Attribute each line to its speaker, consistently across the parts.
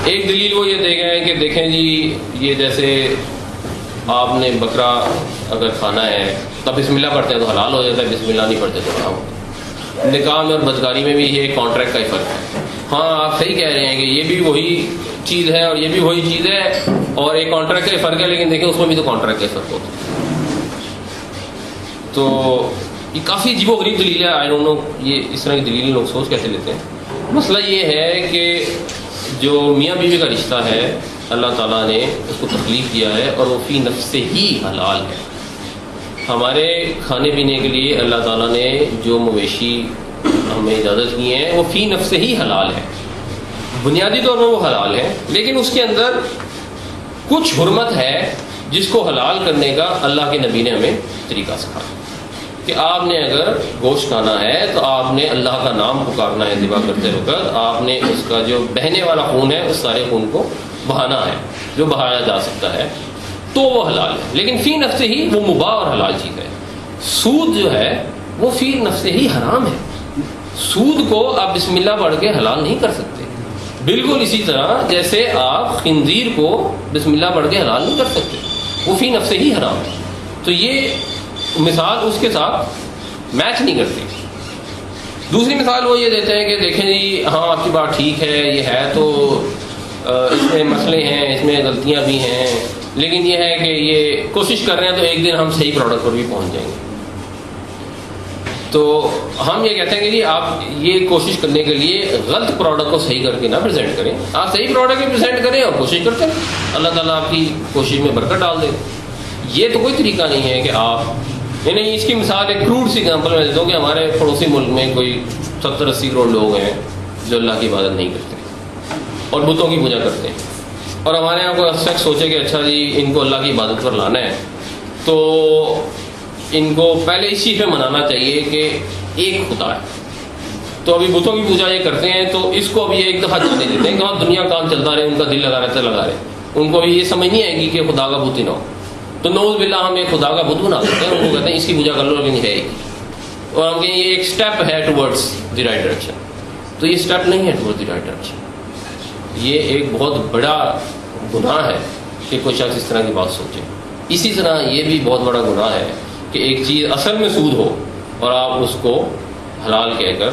Speaker 1: ایک دلیل وہ یہ دے گئے ہیں کہ دیکھیں جی یہ جیسے آپ نے بکرا اگر کھانا ہے تب بسم اللہ پڑھتے ہیں تو حلال ہو جاتا ہے، بسم اللہ نہیں پڑھتے تو حرام ہوتا ہے۔ نکاح میں اور بدکاری میں بھی یہ کانٹریکٹ کا ہی فرق ہے۔ ہاں آپ صحیح کہہ رہے ہیں کہ یہ بھی وہی چیز ہے اور یہ بھی وہی چیز ہے اور ایک کانٹریکٹ کا ہی فرق ہے، لیکن دیکھیں اس میں بھی تو کانٹریکٹ کا ہی فرق ہوتا ہے۔ تو یہ کافی عجیب و غریب دلیل ہے، آئی ڈونٹ نو یہ اس طرح کی دلیل لوگ سوچ کیسے لیتے ہیں۔ مسئلہ یہ ہے کہ جو میاں بیوی کا رشتہ ہے اللہ تعالیٰ نے اس کو تخلیق کیا ہے اور وہ فی نفس سے ہی حلال ہے۔ ہمارے کھانے پینے کے لیے اللہ تعالیٰ نے جو مویشی ہمیں اجازت کی ہیں وہ فی نفس سے ہی حلال ہے، بنیادی طور پر وہ حلال ہے، لیکن اس کے اندر کچھ حرمت ہے جس کو حلال کرنے کا اللہ کے نبی نے ہمیں طریقہ سکھایا کہ آپ نے اگر گوشت کھانا ہے تو آپ نے اللہ کا نام پکارنا ہے ذبح کرتے وقت، آپ نے اس کا جو بہنے والا خون ہے اس سارے خون کو بہانا ہے جو بہایا جا سکتا ہے تو وہ حلال ہے، لیکن فی نفس سے ہی وہ مباح اور حلال چیز ہے۔ سود جو ہے وہ فی نفس سے ہی حرام ہے، سود کو آپ بسم اللہ پڑھ کے حلال نہیں کر سکتے، بالکل اسی طرح جیسے آپ خنزیر کو بسم اللہ پڑھ کے حلال نہیں کر سکتے، وہ فی نفس سے ہی حرام ہے۔ تو یہ مثال اس کے ساتھ میچ نہیں کرتی۔ دوسری مثال وہ یہ دیتے ہیں کہ دیکھیں جی ہاں آپ کی بات ٹھیک ہے، یہ ہے تو اس میں مسئلے ہیں، اس میں غلطیاں بھی ہیں، لیکن یہ ہے کہ یہ کوشش کر رہے ہیں تو ایک دن ہم صحیح پروڈکٹ پر بھی پہنچ جائیں گے۔ تو ہم یہ کہتے ہیں کہ جی آپ یہ کوشش کرنے کے لیے غلط پروڈکٹ کو صحیح کر کے نہ پریزنٹ کریں، آپ صحیح پروڈکٹ بھی پریزنٹ کریں اور کوشش کرتے ہیں، اللہ تعالیٰ آپ کی کوشش میں برکت ڈال دے۔ یہ تو کوئی طریقہ نہیں ہے کہ آپ یعنی اس کی مثال ایک کروڈ سی ایگزامپل میں دیتا ہوں کہ ہمارے پڑوسی ملک میں کوئی 70-80 کروڑ لوگ ہیں جو اللہ کی عبادت نہیں کرتے اور بتوں کی پوجا کرتے ہیں، اور ہمارے یہاں کوئی شخص سوچے کہ اچھا جی ان کو اللہ کی عبادت پر لانا ہے تو ان کو پہلے اس چیز پہ منانا چاہیے کہ ایک خدا ہے، تو ابھی بتوں کی پوجا یہ کرتے ہیں تو اس کو ابھی ایک دفعہ جانے دیتے ہیں کہ ہاں دنیا کام چلتا رہے، ان کا دل لگا رہتا لگا رہے، ان کو ابھی یہ سمجھ نہیں آئے گی کہ خدا کا بت ہی نہ ہو، تو نعوذ باللہ ہم ایک خدا کا بت بنا دیتے ہیں، ان کو کہتے ہیں اس کی پوجا کر لو لیکن ہے اور ہم کہیں یہ ایک اسٹیپ ہے ٹورڈز دی رائٹ ڈائریکشن، تو یہ اسٹیپ نہیں ہے ٹورڈز دی رائٹ ڈائریکشن، یہ ایک بہت بڑا گناہ ہے کہ کوئی شخص اس طرح کی بات سوچے۔ اسی طرح یہ بھی بہت بڑا گناہ ہے کہ ایک چیز اصل میں سود ہو اور آپ اس کو حلال کہہ کر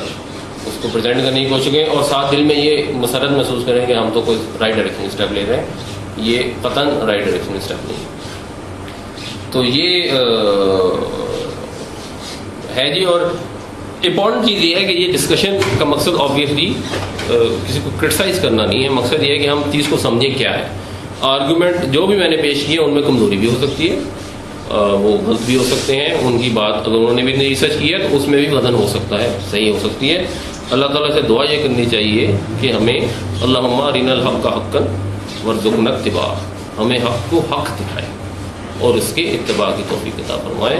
Speaker 1: اس کو پریزنٹ کرنے کی کوشش کریں اور ساتھ دل میں یہ مسرت محسوس کریں کہ ہم تو کوئی رائٹ ڈائریکشن اسٹیپ لے رہے ہیں، یہ قطعاً رائٹ ڈائریکشن اسٹیپ نہیں۔ تو یہ ہے جی، اور امپورٹنٹ چیز یہ ہے کہ یہ ڈسکشن کا مقصد آبویسلی کسی کو کرٹیسائز کرنا نہیں ہے، مقصد یہ ہے کہ ہم چیز کو سمجھیں کیا ہے۔ آرگومنٹ جو بھی میں نے پیش کیے ان میں کمزوری بھی ہو سکتی ہے، وہ غلط بھی ہو سکتے ہیں، ان کی بات اگر انہوں نے بھی ریسرچ کی ہے تو اس میں بھی بدن ہو سکتا ہے، صحیح ہو سکتی ہے۔ اللہ تعالیٰ سے دعا یہ کرنی چاہیے کہ ہمیں اللہم ارنا الحق حقا وارزقنا اتباعہ، ہمیں حق کو حق دکھائے اور اس کے اتباع کی توفیق عطا فرمائے۔